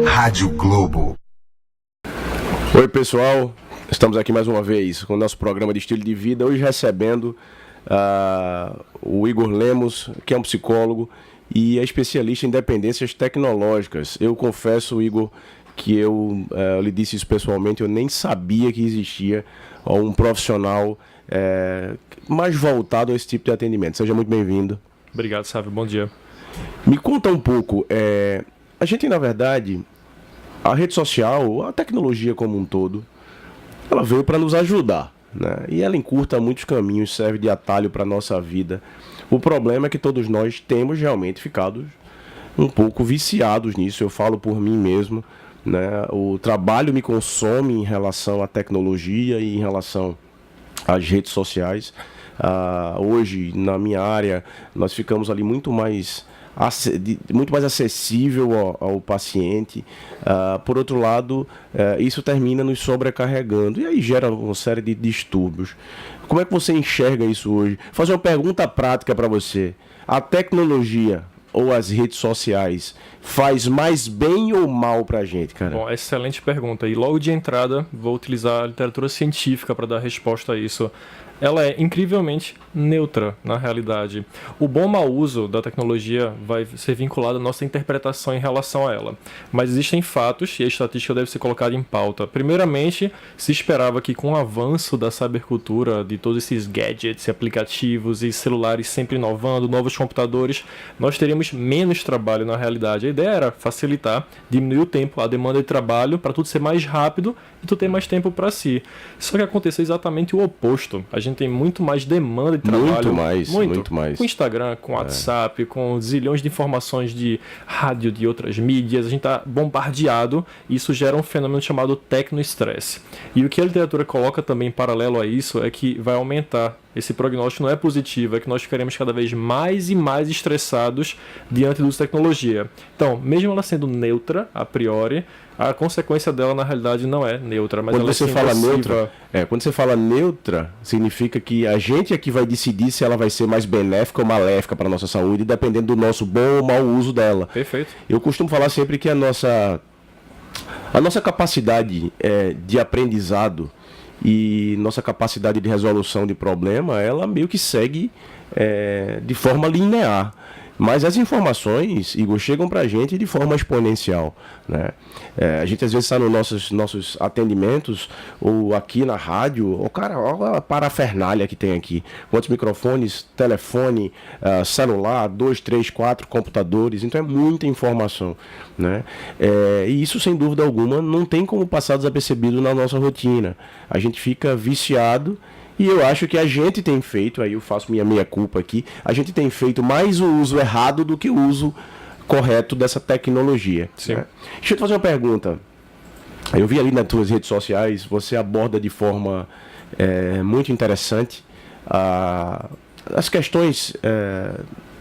Rádio Globo. Oi pessoal, estamos aqui mais uma vez com o nosso programa de estilo de vida, hoje recebendo o Igor Lemos, que é um psicólogo e é especialista em dependências tecnológicas. Eu confesso, Igor, que eu lhe disse isso pessoalmente, eu nem sabia que existia um profissional mais voltado a esse tipo de atendimento. Seja muito bem-vindo. Obrigado, Sávio. Bom dia. Me conta um pouco, a gente, na verdade, a rede social, a tecnologia como um todo, ela veio para nos ajudar, né? E ela encurta muitos caminhos, serve de atalho para a nossa vida. O problema é que todos nós temos realmente ficado um pouco viciados nisso, eu falo por mim mesmo, né? O trabalho me consome em relação à tecnologia e em relação às redes sociais. Hoje, na minha área, nós ficamos ali muito mais acessível ao paciente. Por outro lado, isso termina nos sobrecarregando e aí gera uma série de distúrbios. Como é que você enxerga isso hoje? Vou fazer uma pergunta prática para você. A tecnologia ou as redes sociais faz mais bem ou mal para a gente, cara? Bom, excelente pergunta. E logo de entrada, vou utilizar a literatura científica para dar resposta a isso. Ela é incrivelmente neutra, na realidade. O bom ou mau uso da tecnologia vai ser vinculado à nossa interpretação em relação a ela. Mas existem fatos, e a estatística deve ser colocada em pauta. Primeiramente, se esperava que com o avanço da cybercultura, de todos esses gadgets, aplicativos e celulares sempre inovando, novos computadores, nós teríamos menos trabalho na realidade. A ideia era facilitar, diminuir o tempo, a demanda de trabalho, para tudo ser mais rápido e tu ter mais tempo para si. Só que aconteceu exatamente o oposto. A gente tem muito mais demanda de trabalho. Muito mais. Com Instagram, com WhatsApp, com zilhões de informações de rádio, de outras mídias. A gente está bombardeado e isso gera um fenômeno chamado tecnoestresse. E o que a literatura coloca também em paralelo a isso é que vai aumentar. Esse prognóstico não é positivo, é que nós ficaremos cada vez mais e mais estressados diante do uso de tecnologia. Então, mesmo ela sendo neutra, a priori, a consequência dela, na realidade, não é neutra, mas quando ela você fala quando você fala neutra, significa que a gente é que vai decidir se ela vai ser mais benéfica ou maléfica para a nossa saúde, dependendo do nosso bom ou mau uso dela. Perfeito. Eu costumo falar sempre que a nossa capacidade de aprendizado e nossa capacidade de resolução de problema, ela meio que segue de forma linear. Mas as informações, Igor, chegam para a gente de forma exponencial, né? A gente às vezes está nos nossos atendimentos, ou aqui na rádio, olha a parafernália que tem aqui. Quantos microfones, telefone, celular, 2, 3, 4 computadores, então é muita informação, né? E isso, sem dúvida alguma, não tem como passar desapercebido na nossa rotina. A gente fica viciado. E eu acho que a gente tem feito, aí eu faço minha meia-culpa aqui, a gente tem feito mais o uso errado do que o uso correto dessa tecnologia. Sim. Né? Deixa eu te fazer uma pergunta. Eu vi ali nas tuas redes sociais, você aborda de forma muito interessante as questões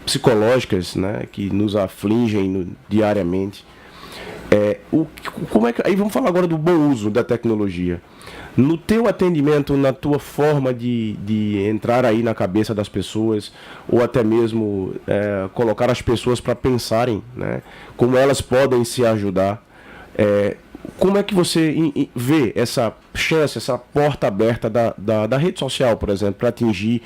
psicológicas, né, que nos afligem diariamente. Como é que, aí vamos falar agora do bom uso da tecnologia. No teu atendimento, na tua forma de entrar aí na cabeça das pessoas, ou até mesmo colocar as pessoas para pensarem, né, como elas podem se ajudar, como é que você vê essa chance, essa porta aberta da rede social, por exemplo, para atingir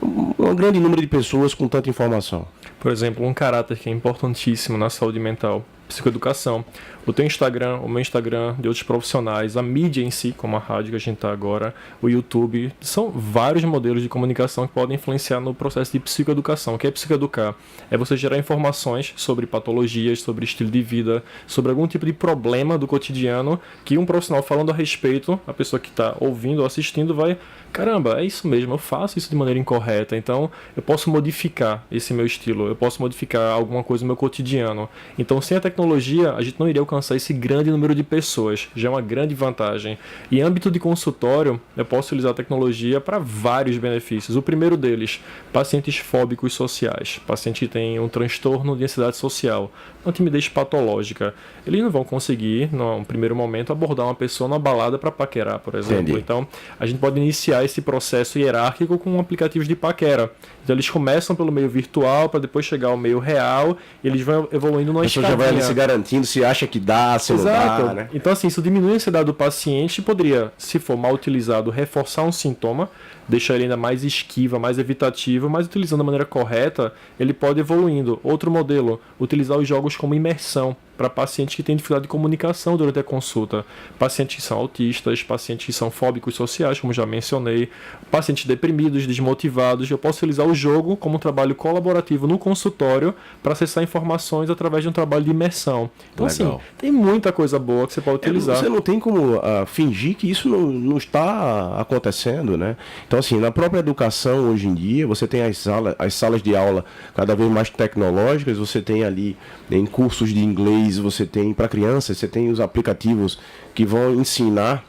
um grande número de pessoas com tanta informação? Por exemplo, um caráter que é importantíssimo na saúde mental, psicoeducação. O teu Instagram, o meu Instagram, de outros profissionais, a mídia em si, como a rádio que a gente está agora, o YouTube, são vários modelos de comunicação que podem influenciar no processo de psicoeducação. O que é psicoeducar? É você gerar informações sobre patologias, sobre estilo de vida, sobre algum tipo de problema do cotidiano que um profissional falando a respeito, a pessoa que está ouvindo ou assistindo vai, caramba, é isso mesmo, eu faço isso de maneira incorreta, então eu posso modificar esse meu estilo, eu posso modificar alguma coisa no meu cotidiano. Então, sem a tecnologia, a gente não iria alcançar esse grande número de pessoas, já é uma grande vantagem. E em âmbito de consultório, eu posso utilizar a tecnologia para vários benefícios. O primeiro deles, pacientes fóbicos sociais, paciente que tem um transtorno de ansiedade social, uma timidez patológica. Eles não vão conseguir, num primeiro momento, abordar uma pessoa na balada para paquerar, por exemplo. Entendi. Então, a gente pode iniciar esse processo hierárquico com aplicativos de paquera. Então eles começam pelo meio virtual para depois chegar ao meio real e eles vão evoluindo numa escadinha. A pessoa já vai ali se garantindo se acha que dá, se Exato. não dá, né? Então assim, isso diminui a ansiedade do paciente, poderia, se for mal utilizado, reforçar um sintoma, deixar ele ainda mais esquiva, mais evitativo, mas utilizando da maneira correta, ele pode ir evoluindo. Outro modelo, utilizar os jogos como imersão para pacientes que têm dificuldade de comunicação durante a consulta. Pacientes que são autistas, pacientes que são fóbicos sociais, como já mencionei, pacientes deprimidos, desmotivados. Eu posso utilizar o jogo como um trabalho colaborativo no consultório para acessar informações através de um trabalho de imersão. Então, Legal. assim, tem muita coisa boa que você pode utilizar. Você não tem como fingir que isso não está acontecendo, né? Então, assim, na própria educação hoje em dia, você tem as salas de aula cada vez mais tecnológicas, você tem ali em cursos de inglês, você tem para crianças, você tem os aplicativos que vão ensinar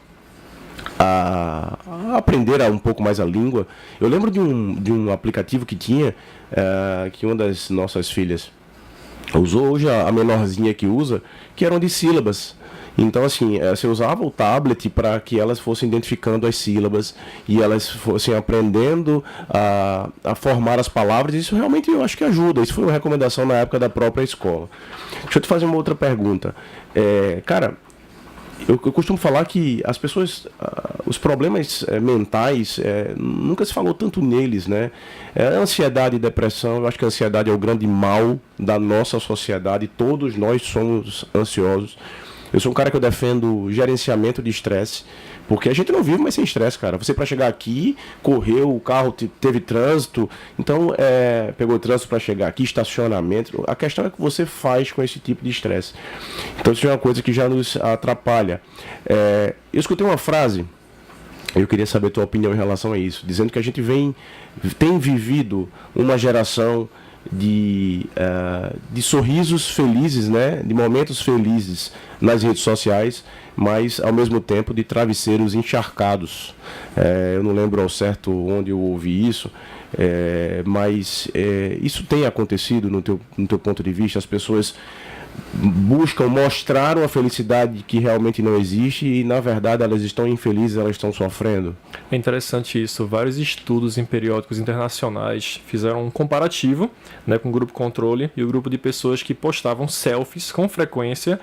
a aprender um pouco mais a língua. Eu lembro de um aplicativo que tinha, que uma das nossas filhas usou, hoje a menorzinha que usa, que eram de sílabas. Então, assim, você usava o tablet para que elas fossem identificando as sílabas e elas fossem aprendendo a formar as palavras. Isso realmente eu acho que ajuda. Isso foi uma recomendação na época da própria escola. Deixa eu te fazer uma outra pergunta. Cara, eu costumo falar que as pessoas, os problemas mentais, nunca se falou tanto neles, né? Ansiedade e depressão, eu acho que a ansiedade é o grande mal da nossa sociedade. Todos nós somos ansiosos. Eu sou um cara que eu defendo gerenciamento de estresse, porque a gente não vive mais sem estresse, cara. Você, para chegar aqui, correu, o carro teve trânsito, então pegou trânsito para chegar aqui, estacionamento. A questão é o que você faz com esse tipo de estresse. Então isso é uma coisa que já nos atrapalha. Eu escutei uma frase, eu queria saber a tua opinião em relação a isso, dizendo que a gente tem vivido uma geração de sorrisos felizes, né? De momentos felizes nas redes sociais, mas ao mesmo tempo de travesseiros encharcados. Eu não lembro ao certo onde eu ouvi isso, mas isso tem acontecido no teu ponto de vista. As pessoas buscam mostrar uma felicidade que realmente não existe e, na verdade, elas estão infelizes, elas estão sofrendo. É interessante isso. Vários estudos em periódicos internacionais fizeram um comparativo, né, com o grupo controle e o grupo de pessoas que postavam selfies com frequência,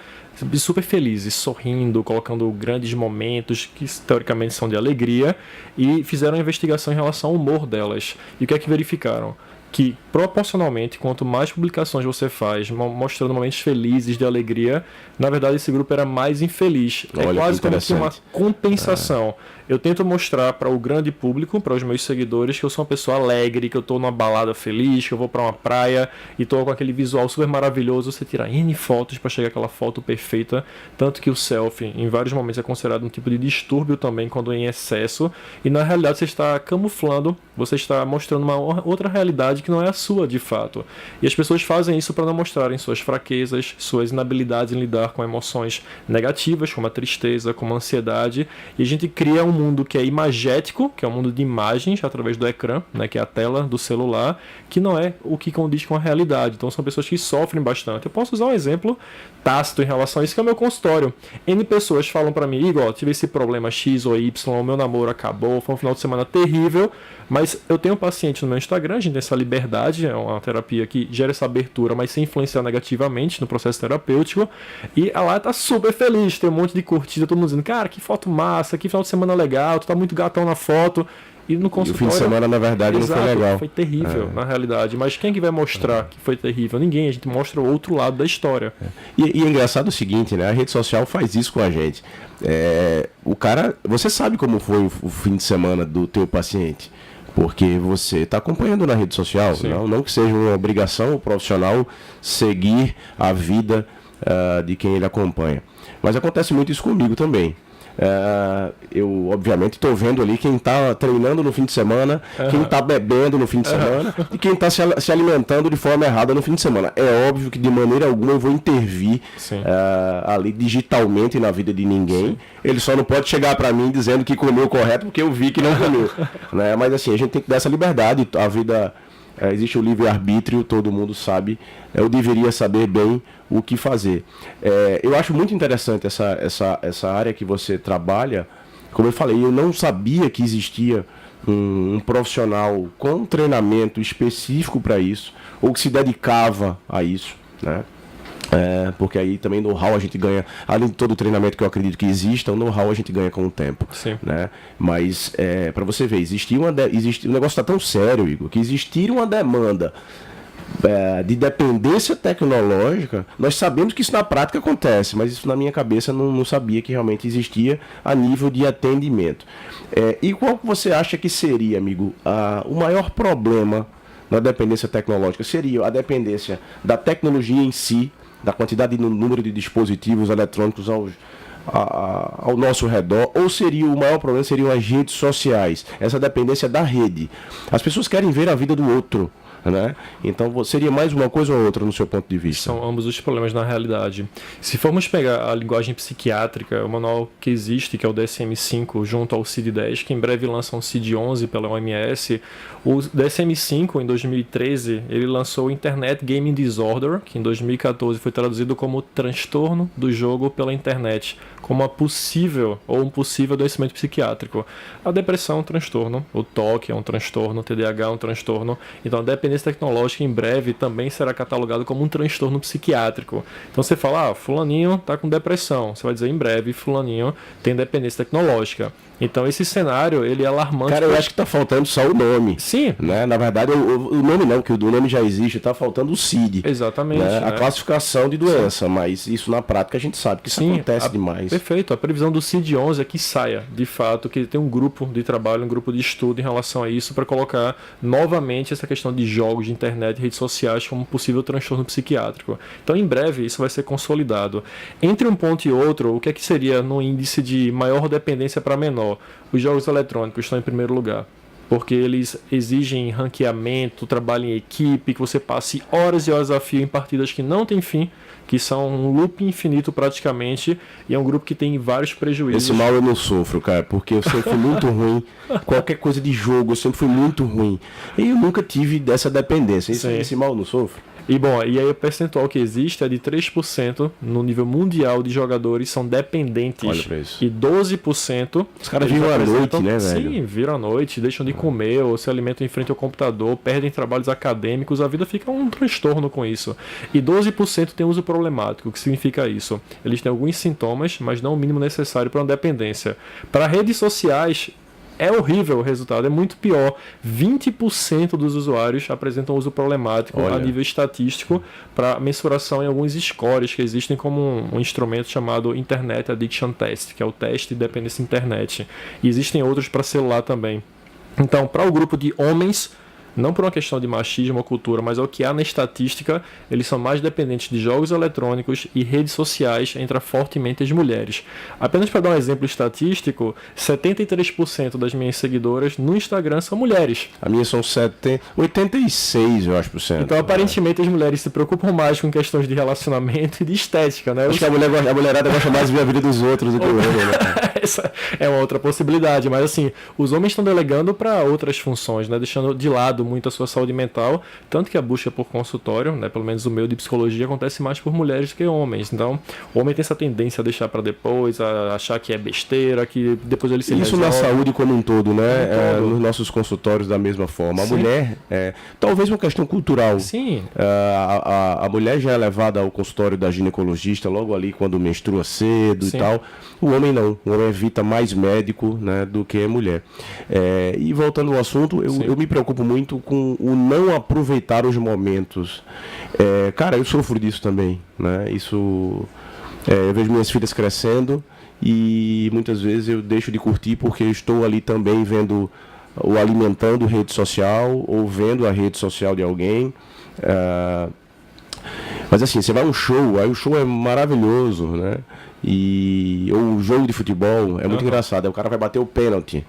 super felizes, sorrindo, colocando grandes momentos que teoricamente são de alegria, e fizeram uma investigação em relação ao humor delas. E o que é que verificaram? Que proporcionalmente, quanto mais publicações você faz mostrando momentos felizes, de alegria, na verdade esse grupo era mais infeliz. Olha, quase como que uma compensação. Eu tento mostrar para o grande público, para os meus seguidores, que eu sou uma pessoa alegre, que eu estou numa balada feliz, que eu vou para uma praia e estou com aquele visual super maravilhoso. Você tira N fotos para chegar àquela foto perfeita. Tanto que o selfie, em vários momentos, é considerado um tipo de distúrbio também, quando em excesso. E na realidade você está camuflando, você está mostrando uma outra realidade que não é a sua de fato. E as pessoas fazem isso para não mostrarem suas fraquezas, suas inabilidades em lidar com emoções negativas, como a tristeza, como a ansiedade. E a gente cria um mundo que é imagético, que é um mundo de imagens através do ecrã, né, que é a tela do celular, que não é o que condiz com a realidade. Então são pessoas que sofrem bastante. Eu posso usar um exemplo tácito em relação a isso, que é o meu consultório. N pessoas falam para mim: Igor, tive esse problema X ou Y, o meu namoro acabou, foi um final de semana terrível, mas eu tenho um paciente no meu Instagram, a gente tem essa liberdade, é uma terapia que gera essa abertura, mas sem influenciar negativamente no processo terapêutico, e ela tá super feliz, tem um monte de curtida, todo mundo dizendo: cara, que foto massa, que final de semana legal, tu tá muito gatão na foto. E no consultório, e o fim de semana, na verdade, exato, não foi legal. Foi terrível, na realidade. Mas quem que vai mostrar que foi terrível? Ninguém. A gente mostra o outro lado da história. E é engraçado o seguinte, né? A rede social faz isso com a gente. O cara... Você sabe como foi o fim de semana do teu paciente, porque você está acompanhando na rede social. Não que seja uma obrigação profissional seguir a vida de quem ele acompanha. Mas acontece muito isso comigo também. Eu obviamente estou vendo ali quem está treinando no fim de semana, quem está bebendo no fim de semana e quem está se alimentando de forma errada no fim de semana. É óbvio que de maneira alguma eu vou intervir ali digitalmente na vida de ninguém. Sim. Ele só não pode chegar para mim dizendo que comeu correto porque eu vi que não comeu, né? Mas assim, a gente tem que dar essa liberdade. A vida... existe o livre-arbítrio, todo mundo sabe. Eu deveria saber bem o que fazer. Eu acho muito interessante essa área que você trabalha. Como eu falei, eu não sabia que existia um profissional com treinamento específico para isso, ou que se dedicava a isso, né? Porque aí também know-how a gente ganha, além de todo o treinamento que eu acredito que exista, o know-how a gente ganha com o tempo. Sim. Né? Mas, para você ver, o negócio está tão sério, Igor, que existir uma demanda de dependência tecnológica, nós sabemos que isso na prática acontece, mas isso na minha cabeça não sabia que realmente existia a nível de atendimento. E qual que você acha que seria, amigo, o maior problema na dependência tecnológica? Seria a dependência da tecnologia em si, da quantidade de número de dispositivos eletrônicos ao nosso redor, ou o maior problema seriam as redes sociais, essa dependência da rede. As pessoas querem ver a vida do outro, né? Então seria mais uma coisa ou outra no seu ponto de vista? São ambos os problemas na realidade. Se formos pegar a linguagem psiquiátrica, o manual que existe, que é o DSM-5, junto ao CID-10, que em breve lança um CID-11 pela OMS, o DSM-5, em 2013, ele lançou o Internet Gaming Disorder, que em 2014 foi traduzido como transtorno do jogo pela internet, como um possível adoecimento psiquiátrico. A depressão é um transtorno, o TOC é um transtorno, o TDAH é um transtorno. Então a dependência tecnológica em breve também será catalogado como um transtorno psiquiátrico. Então você fala, fulaninho está com depressão. Você vai dizer, em breve, fulaninho tem dependência tecnológica. Então esse cenário, ele é alarmante. Cara, eu acho que está faltando só o nome. Sim. Né? Na verdade, o nome não, que o nome já existe, está faltando o CID. Exatamente. Né? Né? A classificação de doença, mas isso na prática a gente sabe que isso acontece demais. Perfeito. A previsão do CID-11 é que saia, de fato, que tem um grupo de trabalho, um grupo de estudo em relação a isso, para colocar novamente essa questão de jogos, de internet e redes sociais como um possível transtorno psiquiátrico. Então, em breve, isso vai ser consolidado. Entre um ponto e outro, o que é que seria no índice de maior dependência para menor? Os jogos eletrônicos estão em primeiro lugar, porque eles exigem ranqueamento, trabalho em equipe, que você passe horas e horas a fio em partidas que não tem fim, que são um loop infinito praticamente, e é um grupo que tem vários prejuízos. Esse mal eu não sofro, cara, porque eu sempre fui muito ruim. Qualquer coisa de jogo, eu sempre fui muito ruim. E eu nunca tive dessa dependência. Esse mal eu não sofro. E bom, e aí o percentual que existe é de 3% no nível mundial de jogadores são dependentes. Olha pra isso. E 12%... Os caras viram à noite, né, velho? Sim, viram à noite, deixam de comer, ou se alimentam em frente ao computador, perdem trabalhos acadêmicos, a vida fica um transtorno com isso. E 12% tem uso problemático. O que significa isso? Eles têm alguns sintomas, mas não o mínimo necessário para uma dependência. Para redes sociais, é horrível o resultado, é muito pior. 20% dos usuários apresentam uso problemático a nível estatístico para mensuração em alguns scores que existem como um instrumento chamado Internet Addiction Test, que é o teste de dependência internet. E existem outros para celular também. Então, para o grupo de homens, não por uma questão de machismo ou cultura, mas é o que há na estatística, eles são mais dependentes de jogos eletrônicos e redes sociais, entra fortemente as mulheres. Apenas para dar um exemplo estatístico, 73% das minhas seguidoras no Instagram são mulheres. A minha são 86, eu acho, por cento. Então, aparentemente, as mulheres se preocupam mais com questões de relacionamento e de estética, né? Acho que a mulherada gosta mais de ver a vida dos outros do que o homem, né? Essa é uma outra possibilidade, mas assim, os homens estão delegando para outras funções, né? Deixando de lado muito a sua saúde mental, tanto que a busca por consultório, né, pelo menos o meu de psicologia, acontece mais por mulheres do que homens. Então, o homem tem essa tendência a deixar para depois, a achar que é besteira, que depois ele se Isso resolve. Na saúde como um todo, né? Nos nossos consultórios da mesma forma. A mulher, talvez uma questão cultural. Sim. A mulher já é levada ao consultório da ginecologista logo ali quando menstrua cedo. Sim. E tal. O homem não. O homem evita mais médico, né, do que a mulher. E voltando ao assunto, eu me preocupo muito com o não aproveitar os momentos. Cara, eu sofro disso também, né? Isso, eu vejo minhas filhas crescendo e muitas vezes eu deixo de curtir porque eu estou ali também vendo ou alimentando rede social ou vendo a rede social de alguém. Mas assim, você vai a um show, aí o show é maravilhoso, né? Ou o jogo de futebol é muito engraçado, aí o cara vai bater o pênalti.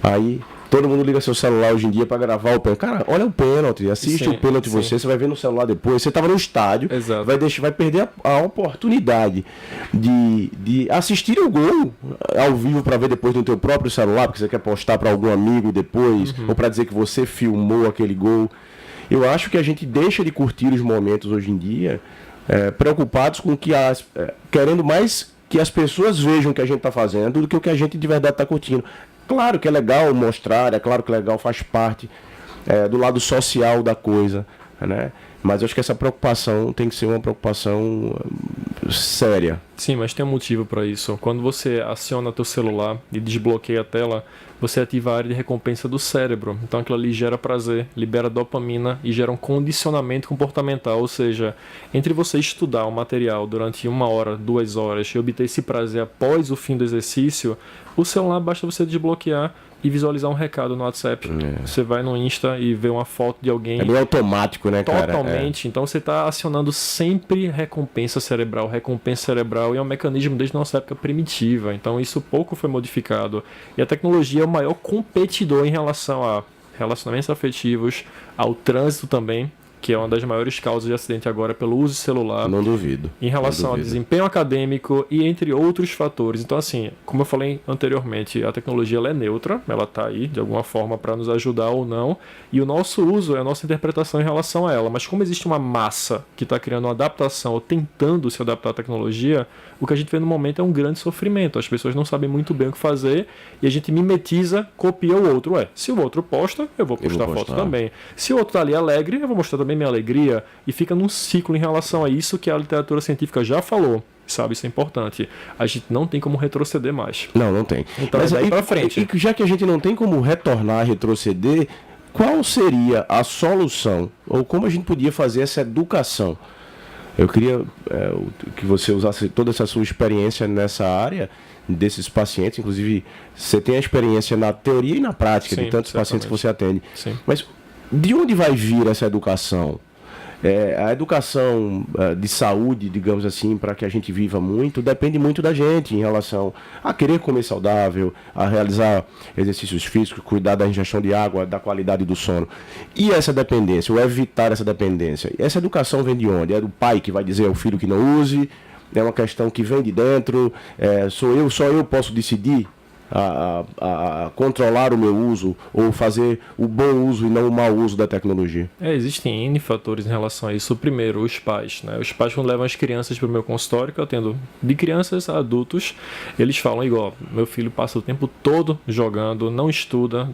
Aí todo mundo liga seu celular hoje em dia para gravar o pênalti. Cara, olha o pênalti, assiste o pênalti você vai ver no celular depois. Você estava no estádio, vai perder a oportunidade de assistir o gol ao vivo para ver depois no teu próprio celular, porque você quer postar para algum amigo depois, ou para dizer que você filmou aquele gol. Eu acho que a gente deixa de curtir os momentos hoje em dia, preocupados com que querendo mais que as pessoas vejam o que a gente está fazendo do que o que a gente de verdade está curtindo. Claro que é legal mostrar, é claro que é legal, faz parte do lado social da coisa, né? Mas eu acho que essa preocupação tem que ser uma preocupação séria. Sim, mas tem um motivo para isso. Quando você aciona teu celular e desbloqueia a tela, você ativa a área de recompensa do cérebro. Então aquilo ali gera prazer, libera dopamina e gera um condicionamento comportamental. Ou seja, entre você estudar um material durante 1 hora, 2 horas e obter esse prazer após o fim do exercício, o celular basta você desbloquear e visualizar um recado no WhatsApp. Você vai no Insta e vê uma foto de alguém. É meio automático, né, cara? Totalmente. Então você está acionando sempre recompensa cerebral. Recompensa cerebral e é um mecanismo desde nossa época primitiva. Então isso pouco foi modificado. E a tecnologia é o maior competidor em relação a relacionamentos afetivos, ao trânsito também, que é uma das maiores causas de acidente agora pelo uso de celular. Não duvido. Em relação ao desempenho acadêmico e entre outros fatores. Então, assim, como eu falei anteriormente, a tecnologia ela é neutra, ela está aí de alguma forma para nos ajudar ou não, e o nosso uso é a nossa interpretação em relação a ela. Mas como existe uma massa que está criando uma adaptação ou tentando se adaptar à tecnologia, o que a gente vê no momento é um grande sofrimento. As pessoas não sabem muito bem o que fazer e a gente mimetiza, copia o outro. Se o outro posta, eu vou postar foto também. Se o outro está ali alegre, eu vou mostrar também minha alegria, e fica num ciclo em relação a isso que a literatura científica já falou, sabe? Isso é importante. A gente não tem como retroceder mais. Não tem. Então, mas daí pra frente. E já que a gente não tem como retornar, retroceder, qual seria a solução? Ou como a gente podia fazer essa educação? Eu queria que você usasse toda essa sua experiência nessa área, desses pacientes, inclusive você tem a experiência na teoria e na prática. Sim, de tantos pacientes que você atende. Sim. Mas de onde vai vir essa educação? A educação de saúde, digamos assim, para que a gente viva muito, depende muito da gente em relação a querer comer saudável, a realizar exercícios físicos, cuidar da ingestão de água, da qualidade do sono. E essa dependência, ou evitar essa dependência? Essa educação vem de onde? É do pai que vai dizer ao filho que não use? É uma questão que vem de dentro? Só eu posso decidir a controlar o meu uso ou fazer o bom uso e não o mau uso da tecnologia? Existem N fatores em relação a isso. O primeiro, os pais, né? Os pais, quando levam as crianças para o meu consultório, que eu atendo de crianças a adultos, eles falam igual, meu filho passa o tempo todo jogando, não estuda,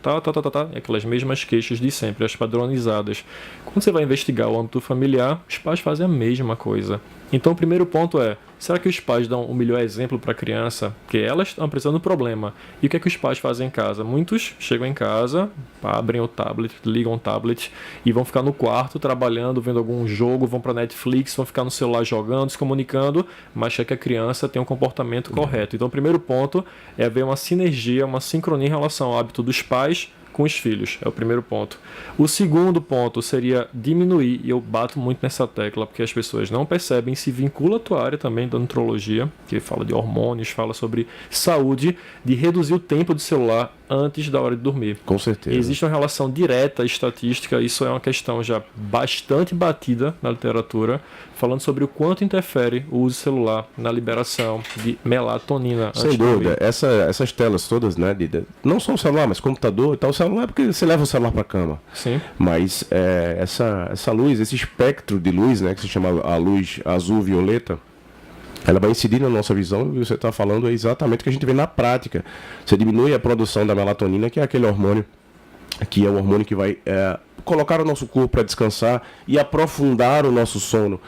aquelas mesmas queixas de sempre, as padronizadas. Quando você vai investigar o âmbito familiar, os pais fazem a mesma coisa. Então o primeiro ponto será que os pais dão o melhor exemplo para a criança? Porque elas estão apresentando um problema. E o que é que os pais fazem em casa? Muitos chegam em casa, abrem o tablet, ligam o tablet e vão ficar no quarto trabalhando, vendo algum jogo, vão para Netflix, vão ficar no celular jogando, se comunicando, mas quer que a criança tenha um comportamento correto. Então o primeiro ponto é haver uma sinergia, uma sincronia em relação ao hábito dos pais com os filhos, é o primeiro ponto. O segundo ponto seria diminuir, e eu bato muito nessa tecla, porque as pessoas não percebem, se vincula a tua área também da nutrologia, que fala de hormônios, fala sobre saúde, de reduzir o tempo de celular antes da hora de dormir. Com certeza. Existe uma relação direta, estatística, isso é uma questão já bastante batida na literatura, falando sobre o quanto interfere o uso celular na liberação de melatonina. Sem dúvida, essas telas todas, né, não só o celular, mas computador e tal, o celular é porque você leva o celular para a cama. Sim. Mas essa luz, esse espectro de luz, né, que se chama a luz azul-violeta, ela vai incidir na nossa visão, e você está falando exatamente o que a gente vê na prática. Você diminui a produção da melatonina, que é aquele hormônio, que é o hormônio que vai colocar o nosso corpo para descansar e aprofundar o nosso sono.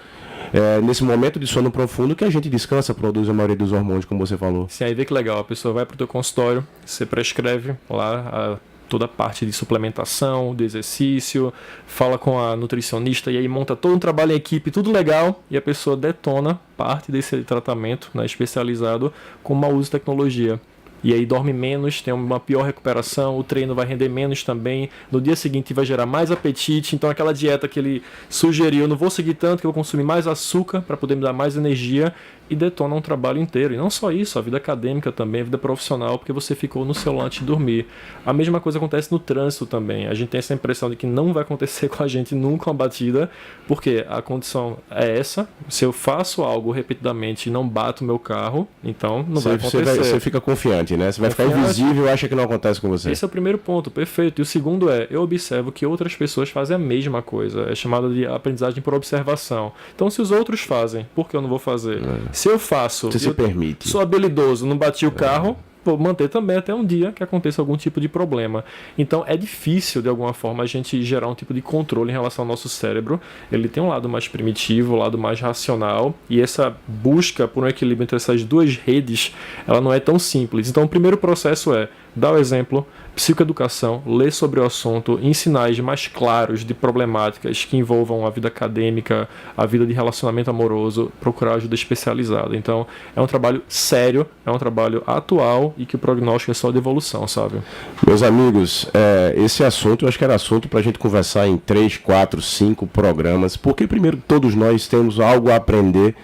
Nesse momento de sono profundo que a gente descansa, produz a maioria dos hormônios, como você falou. Sim, aí vê que legal, a pessoa vai para o teu consultório, você prescreve lá toda a parte de suplementação, de exercício, fala com a nutricionista e aí monta todo um trabalho em equipe, tudo legal, e a pessoa detona parte desse tratamento, né, especializado com mau uso de tecnologia. E aí dorme menos, tem uma pior recuperação, o treino vai render menos também, no dia seguinte vai gerar mais apetite, então aquela dieta que ele sugeriu, não vou seguir tanto, que eu vou consumir mais açúcar para poder me dar mais energia, e detona um trabalho inteiro. E não só isso, a vida acadêmica também, a vida profissional, porque você ficou no celular antes de dormir. A mesma coisa acontece no trânsito também. A gente tem essa impressão de que não vai acontecer com a gente nunca uma batida, porque a condição é essa. Se eu faço algo repetidamente e não bato o meu carro, então não vai acontecer. Você fica confiante, né? Você vai ficar invisível e acha que não acontece com você. Esse é o primeiro ponto, perfeito. E o segundo eu observo que outras pessoas fazem a mesma coisa. É chamada de aprendizagem por observação. Então, se os outros fazem, por que eu não vou fazer? Se eu faço, você se permite. Sou habilidoso, não bati o carro, vou manter também até um dia que aconteça algum tipo de problema. Então é difícil, de alguma forma, a gente gerar um tipo de controle em relação ao nosso cérebro. Ele tem um lado mais primitivo, um lado mais racional, e essa busca por um equilíbrio entre essas duas redes, ela não é tão simples. Então o primeiro processo é dar o exemplo, psicoeducação, ler sobre o assunto, em sinais mais claros de problemáticas que envolvam a vida acadêmica, a vida de relacionamento amoroso, procurar ajuda especializada. Então, é um trabalho sério, é um trabalho atual e que o prognóstico é só de evolução, sabe? Meus amigos, esse assunto, eu acho que era assunto para a gente conversar em 3, 4, 5 programas, porque primeiro todos nós temos algo a aprender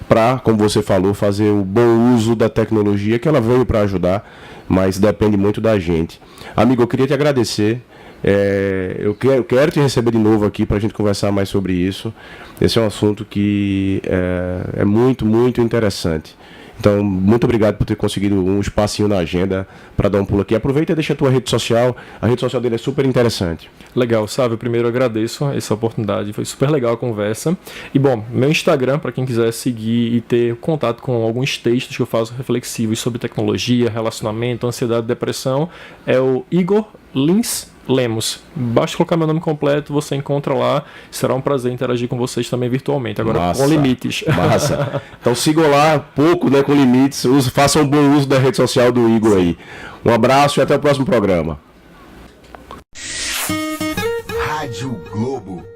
para, como você falou, fazer o bom uso da tecnologia, que ela veio para ajudar, mas depende muito da gente. Amigo, eu queria te agradecer. Eu quero te receber de novo aqui para a gente conversar mais sobre isso. Esse é um assunto que é muito, muito interessante. Então, muito obrigado por ter conseguido um espacinho na agenda para dar um pulo aqui. Aproveita e deixa a tua rede social. A rede social dele é super interessante. Legal, sabe? Eu primeiro agradeço essa oportunidade. Foi super legal a conversa. E, bom, meu Instagram, para quem quiser seguir e ter contato com alguns textos que eu faço reflexivos sobre tecnologia, relacionamento, ansiedade, depressão, é o Igor Lins Lemos. Basta colocar meu nome completo, você encontra lá. Será um prazer interagir com vocês também virtualmente. Agora, Massa, com limites. Massa. Então sigam lá, pouco, né, com limites. Façam um bom uso da rede social do Igor aí. Um abraço e até o próximo programa. Rádio Globo.